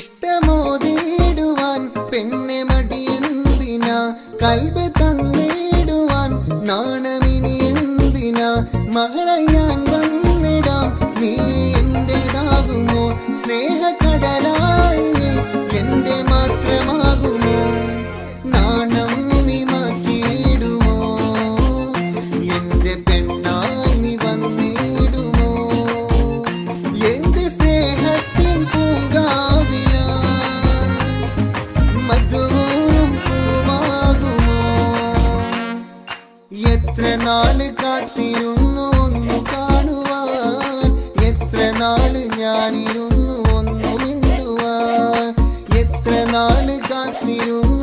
ഇഷ്ടമോതിടുവാൻ പെണ്ണെ മടിയെന്തിനാ, കൽബ് തന്നിടുവാൻ നാണമിനി എന്തിനാ, മഹറയാൻ വന്നിടാം നീ എന്റേതാകുമോ, സ്നേഹക്കടലായി നീ എന്റെ മാത്രമാകുമോ, നാണം നീ മാറ്റിയിടുമോ, എന്റെ പെണ്ണായി നീ വന്നിടുമോ, എന്റെ സ്നേഹത്തിൻ പൂങ്കാവില മധുവൂറും പൂവാകുമോ. എത്ര നാള് കാത്തിരുന്നു ഒന്നു കാണുവാൻ, എത്ര നാള് ഞാനിരുന്നു ഒന്നു മിണ്ടുവാൻ, എത്ര നാള് കാത്തിരുന്നു